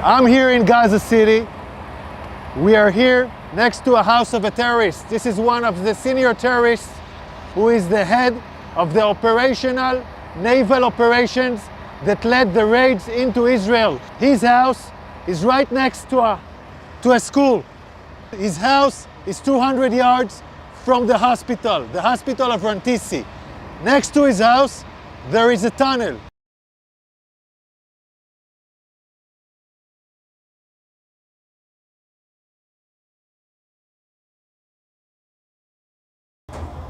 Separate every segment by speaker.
Speaker 1: I'm here in Gaza City. We are here next to a house of a terrorist. This is one of the senior terrorists who is the head of the operational naval operations that led the raids into Israel. His house is right next to a school. His house is 200 yards from the hospital of Rantisi. Next to his house, there is a tunnel.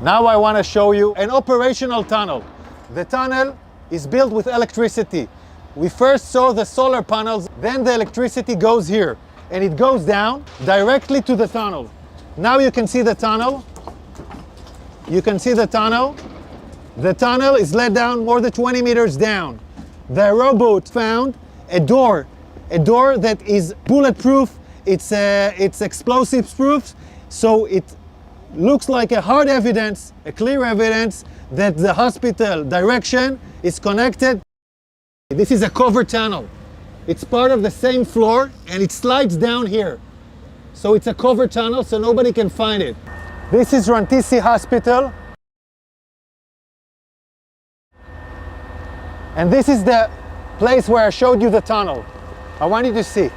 Speaker 1: Now I want to show you an operational tunnel. The tunnel is built with electricity. We first saw the solar panels, then the electricity goes here, and it goes down directly to the tunnel. Now you can see the tunnel. You can see the tunnel. The tunnel is let down more than 20 meters down. The robot found a door that is bulletproof. It's explosives proof, so it looks like a hard evidence, a clear evidence that the hospital direction is connected. This is a covered tunnel. It's part of the same floor and it slides down here. So it's a covered tunnel so nobody can find it. This is Rantisi Hospital. And this is the place where I showed you the tunnel. I want you to see.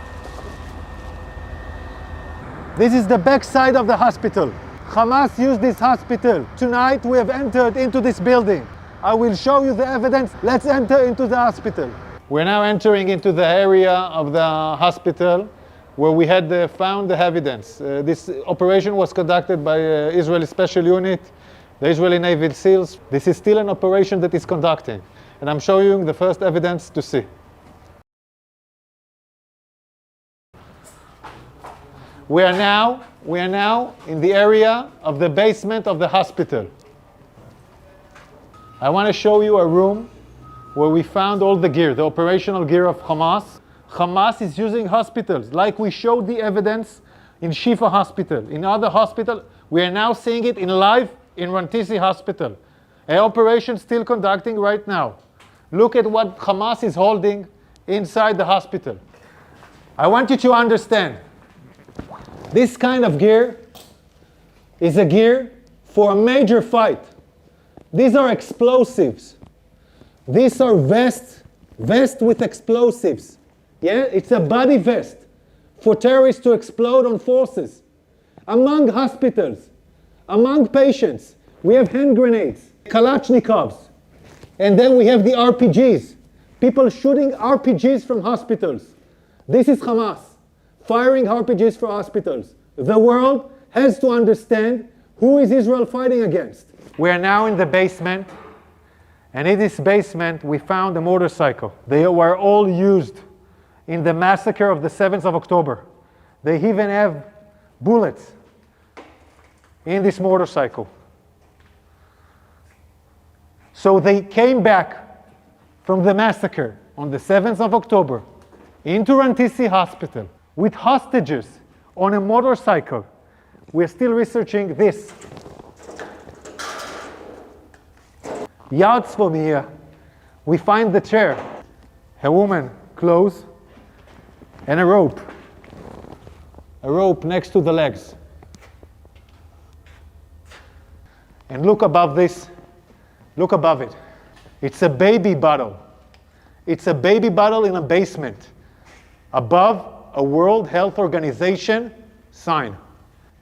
Speaker 1: This is the back side of the hospital. Hamas used this hospital. Tonight we have entered into this building. I will show you the evidence. Let's enter into the hospital. We're now entering into the area of the hospital where we had found the evidence. This operation was conducted by Israeli Special Unit, the Israeli Navy SEALs. This is still an operation that is conducting. And I'm showing you the first evidence to see. We are now in the area of the basement of the hospital. I want to show you a room where we found all the gear, the operational gear of Hamas. Hamas is using hospitals, like we showed the evidence in Shifa Hospital. In other hospitals, we are now seeing it in live in Rantisi Hospital. An operation still conducting right now. Look at what Hamas is holding inside the hospital. I want you to understand, this kind of gear is a gear for a major fight. These are explosives. These are vests with explosives. Yeah, it's a body vest for terrorists to explode on forces. Among hospitals, among patients, we have hand grenades, Kalashnikovs, and then we have the RPGs. People shooting RPGs from hospitals. This is Hamas firing RPGs for hospitals. The world has to understand who is Israel fighting against. We are now in the basement, and in this basement we found a motorcycle. They were all used in the massacre of the 7th of October. They even have bullets in this motorcycle. So they came back from the massacre on the 7th of October into Rantisi Hospital with hostages on a motorcycle. We're still researching this. Yards from here, we find the chair, a woman, clothes, and a rope. A rope next to the legs. And look above this, look above it. It's a baby bottle. It's a baby bottle in a basement. Above a World Health Organization sign.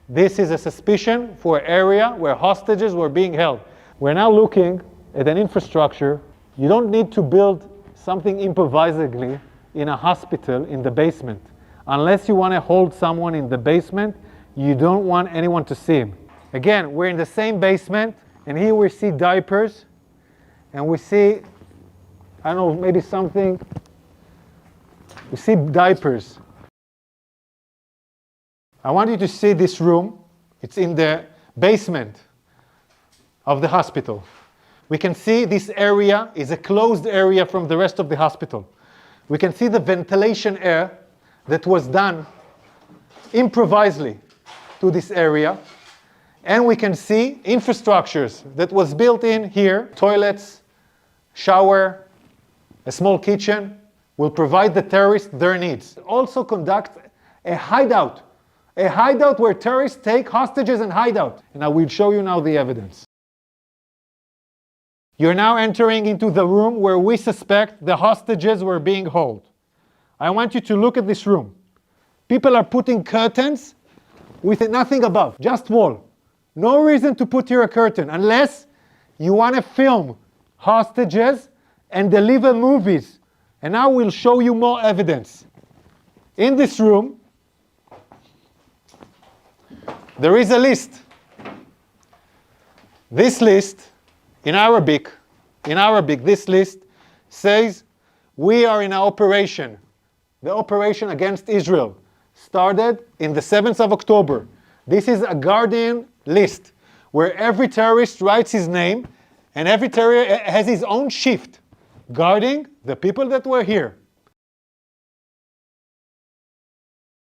Speaker 1: This is a suspicion for an area where hostages were being held. We're now looking at an infrastructure. You don't need to build something improvisedly in a hospital in the basement. Unless you want to hold someone in the basement, you don't want anyone to see him. Again, we're in the same basement, and here we see diapers, and we see, I don't know, maybe something. We see diapers. I want you to see this room. It's in the basement of the hospital. We can see this area is a closed area from the rest of the hospital. We can see the ventilation air that was done improvisedly to this area. And we can see infrastructures that was built in here, toilets, shower, a small kitchen, will provide the terrorists their needs. Also conduct a hideout where terrorists take hostages and hide out. And I will show you now the evidence. You're now entering into the room where we suspect the hostages were being held. I want you to look at this room. People are putting curtains with nothing above, just wall. No reason to put here a curtain unless you want to film hostages and deliver movies. And now we'll show you more evidence. In this room, there is a list. This list, in Arabic, this list says, we are in an operation. The operation against Israel started in the 7th of October. This is a Guardian list where every terrorist writes his name and every terrorist has his own shift guarding the people that were here.